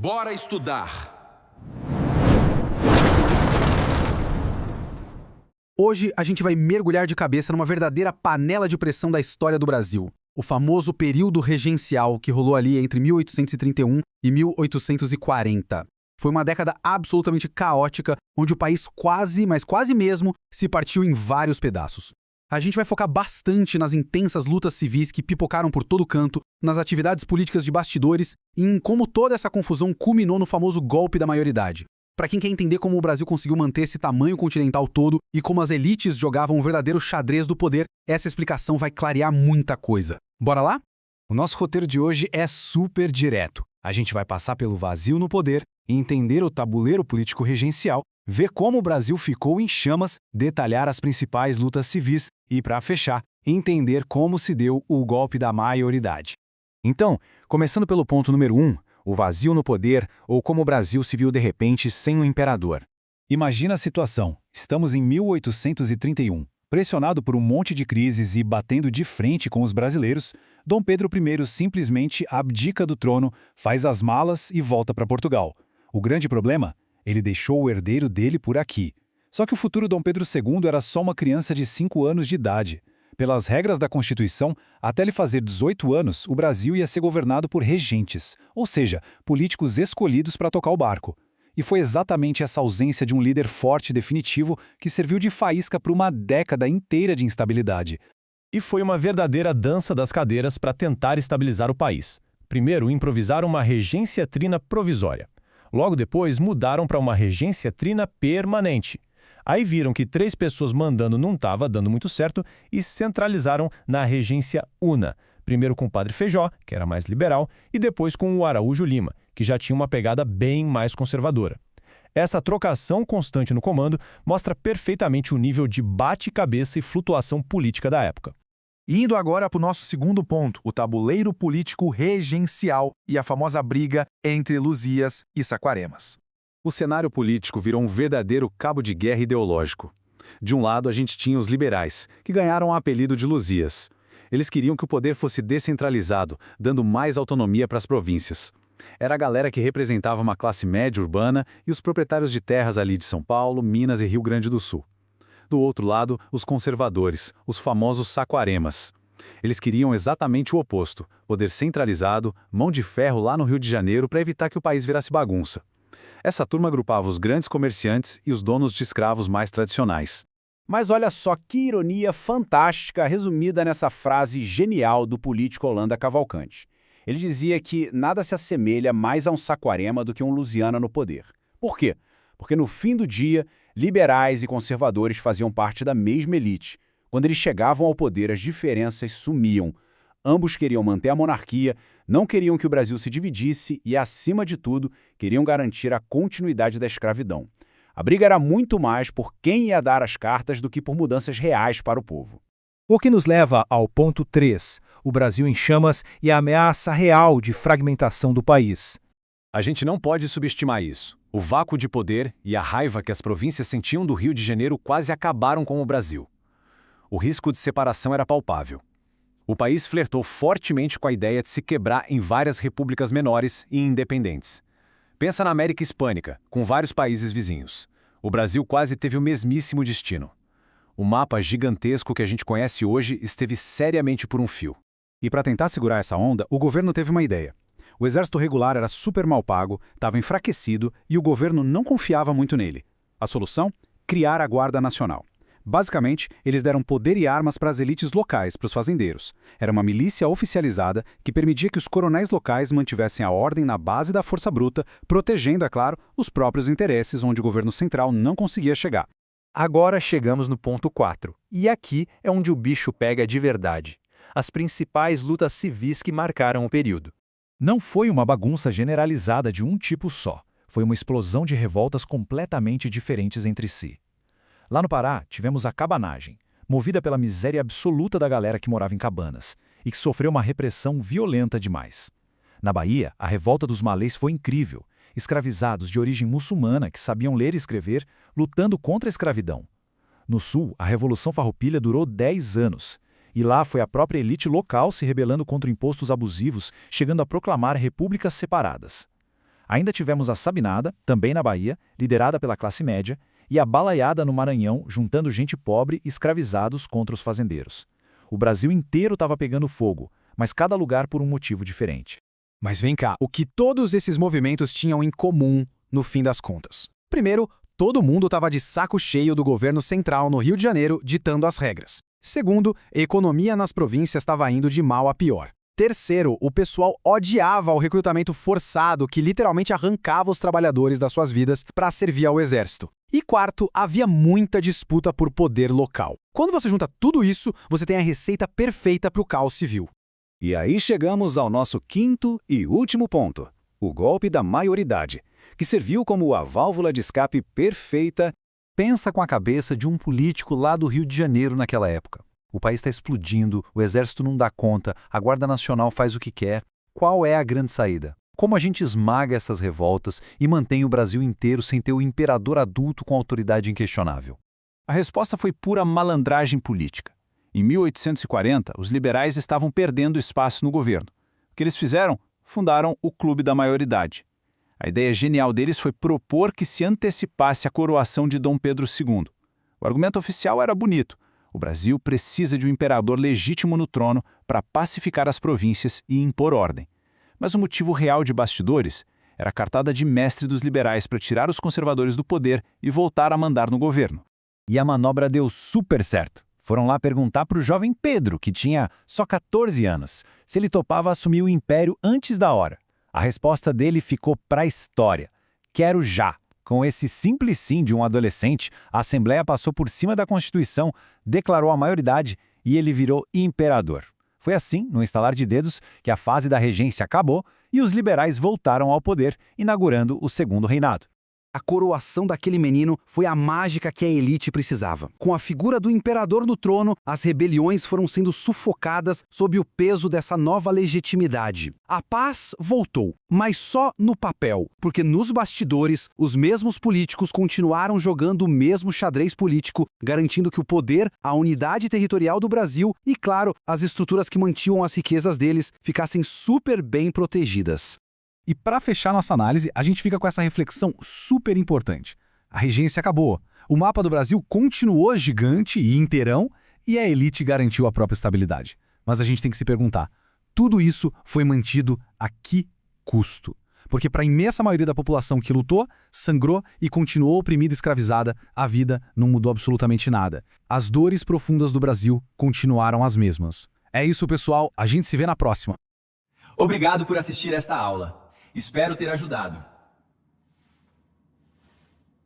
Bora estudar! Hoje a gente vai mergulhar de cabeça numa verdadeira panela de pressão da história do Brasil. O famoso período regencial que rolou ali entre 1831 e 1840. Foi uma década absolutamente caótica, onde o país quase, mas quase mesmo, se partiu em vários pedaços. A gente vai focar bastante nas intensas lutas civis que pipocaram por todo canto, nas atividades políticas de bastidores e em como toda essa confusão culminou no famoso golpe da maioridade. Para quem quer entender como o Brasil conseguiu manter esse tamanho continental todo e como as elites jogavam um verdadeiro xadrez do poder, essa explicação vai clarear muita coisa. Bora lá? O nosso roteiro de hoje é super direto. A gente vai passar pelo vazio no poder, entender o tabuleiro político regencial, ver como o Brasil ficou em chamas, detalhar as principais lutas civis e, para fechar, entender como se deu o golpe da maioridade. Então, começando pelo ponto número 1, o vazio no poder ou como o Brasil se viu de repente sem um imperador. Imagina a situação. Estamos em 1831. Pressionado por um monte de crises e batendo de frente com os brasileiros, Dom Pedro I simplesmente abdica do trono, faz as malas e volta para Portugal. O grande problema? Ele deixou o herdeiro dele por aqui. Só que o futuro Dom Pedro II era só uma criança de 5 anos de idade. Pelas regras da Constituição, até ele fazer 18 anos, o Brasil ia ser governado por regentes, ou seja, políticos escolhidos para tocar o barco. E foi exatamente essa ausência de um líder forte e definitivo que serviu de faísca para uma década inteira de instabilidade. E foi uma verdadeira dança das cadeiras para tentar estabilizar o país. Primeiro, improvisaram uma regência trina provisória. Logo depois, mudaram para uma regência trina permanente. Aí viram que 3 pessoas mandando não estava dando muito certo e centralizaram na regência una. Primeiro com o Padre Feijó, que era mais liberal, e depois com o Araújo Lima, que já tinha uma pegada bem mais conservadora. Essa trocação constante no comando mostra perfeitamente o nível de bate-cabeça e flutuação política da época. Indo agora para o nosso segundo ponto, o tabuleiro político regencial e a famosa briga entre Luzias e Saquaremas. O cenário político virou um verdadeiro cabo de guerra ideológico. De um lado, a gente tinha os liberais, que ganharam o apelido de Luzias. Eles queriam que o poder fosse descentralizado, dando mais autonomia para as províncias. Era a galera que representava uma classe média urbana e os proprietários de terras ali de São Paulo, Minas e Rio Grande do Sul. Do outro lado, os conservadores, os famosos saquaremas. Eles queriam exatamente o oposto, poder centralizado, mão de ferro lá no Rio de Janeiro para evitar que o país virasse bagunça. Essa turma agrupava os grandes comerciantes e os donos de escravos mais tradicionais. Mas olha só que ironia fantástica resumida nessa frase genial do político Holanda Cavalcante. Ele dizia que nada se assemelha mais a um Saquarema do que um Lusiana no poder. Por quê? Porque no fim do dia, liberais e conservadores faziam parte da mesma elite. Quando eles chegavam ao poder, as diferenças sumiam. Ambos queriam manter a monarquia, não queriam que o Brasil se dividisse e, acima de tudo, queriam garantir a continuidade da escravidão. A briga era muito mais por quem ia dar as cartas do que por mudanças reais para o povo. O que nos leva ao ponto 3, o Brasil em chamas e a ameaça real de fragmentação do país. A gente não pode subestimar isso. O vácuo de poder e a raiva que as províncias sentiam do Rio de Janeiro quase acabaram com o Brasil. O risco de separação era palpável. O país flertou fortemente com a ideia de se quebrar em várias repúblicas menores e independentes. Pensa na América Hispânica, com vários países vizinhos. O Brasil quase teve o mesmíssimo destino. O mapa gigantesco que a gente conhece hoje esteve seriamente por um fio. E para tentar segurar essa onda, o governo teve uma ideia. O exército regular era super mal pago, estava enfraquecido e o governo não confiava muito nele. A solução? Criar a Guarda Nacional. Basicamente, eles deram poder e armas para as elites locais, para os fazendeiros. Era uma milícia oficializada que permitia que os coronéis locais mantivessem a ordem na base da força bruta, protegendo, é claro, os próprios interesses onde o governo central não conseguia chegar. Agora chegamos no ponto 4, e aqui é onde o bicho pega de verdade. As principais lutas civis que marcaram o período. Não foi uma bagunça generalizada de um tipo só. Foi uma explosão de revoltas completamente diferentes entre si. Lá no Pará, tivemos a cabanagem, movida pela miséria absoluta da galera que morava em cabanas, e que sofreu uma repressão violenta demais. Na Bahia, a revolta dos malês foi incrível, escravizados de origem muçulmana que sabiam ler e escrever, lutando contra a escravidão. No Sul, a Revolução Farroupilha durou 10 anos, e lá foi a própria elite local se rebelando contra impostos abusivos, chegando a proclamar repúblicas separadas. Ainda tivemos a Sabinada, também na Bahia, liderada pela classe média, e a Balaiada no Maranhão, juntando gente pobre e escravizados contra os fazendeiros. O Brasil inteiro estava pegando fogo, mas cada lugar por um motivo diferente. Mas vem cá, o que todos esses movimentos tinham em comum no fim das contas? Primeiro, todo mundo estava de saco cheio do governo central no Rio de Janeiro ditando as regras. Segundo, a economia nas províncias estava indo de mal a pior. Terceiro, o pessoal odiava o recrutamento forçado que literalmente arrancava os trabalhadores das suas vidas para servir ao exército. E quarto, havia muita disputa por poder local. Quando você junta tudo isso, você tem a receita perfeita para o caos civil. E aí chegamos ao nosso quinto e último ponto, o golpe da maioridade, que serviu como a válvula de escape perfeita. Pensa com a cabeça de um político lá do Rio de Janeiro naquela época. O país está explodindo, o exército não dá conta, a Guarda Nacional faz o que quer. Qual é a grande saída? Como a gente esmaga essas revoltas e mantém o Brasil inteiro sem ter o imperador adulto com autoridade inquestionável? A resposta foi pura malandragem política. Em 1840, os liberais estavam perdendo espaço no governo. O que eles fizeram? Fundaram o Clube da Maioridade. A ideia genial deles foi propor que se antecipasse a coroação de Dom Pedro II. O argumento oficial era bonito. O Brasil precisa de um imperador legítimo no trono para pacificar as províncias e impor ordem. Mas o motivo real de bastidores era a cartada de mestre dos liberais para tirar os conservadores do poder e voltar a mandar no governo. E a manobra deu super certo. Foram lá perguntar para o jovem Pedro, que tinha só 14 anos, se ele topava assumir o império antes da hora. A resposta dele ficou para a história. Quero já. Com esse simples sim de um adolescente, a Assembleia passou por cima da Constituição, declarou a maioridade e ele virou imperador. Foi assim, no estalar de dedos, que a fase da regência acabou e os liberais voltaram ao poder, inaugurando o segundo reinado. A coroação daquele menino foi a mágica que a elite precisava. Com a figura do imperador no trono, as rebeliões foram sendo sufocadas sob o peso dessa nova legitimidade. A paz voltou, mas só no papel, porque nos bastidores, os mesmos políticos continuaram jogando o mesmo xadrez político, garantindo que o poder, a unidade territorial do Brasil e, claro, as estruturas que mantinham as riquezas deles ficassem super bem protegidas. E para fechar nossa análise, a gente fica com essa reflexão super importante. A regência acabou, o mapa do Brasil continuou gigante e inteirão e a elite garantiu a própria estabilidade. Mas a gente tem que se perguntar, tudo isso foi mantido a que custo? Porque para a imensa maioria da população que lutou, sangrou e continuou oprimida e escravizada, a vida não mudou absolutamente nada. As dores profundas do Brasil continuaram as mesmas. É isso, pessoal. A gente se vê na próxima. Obrigado por assistir esta aula. Espero ter ajudado.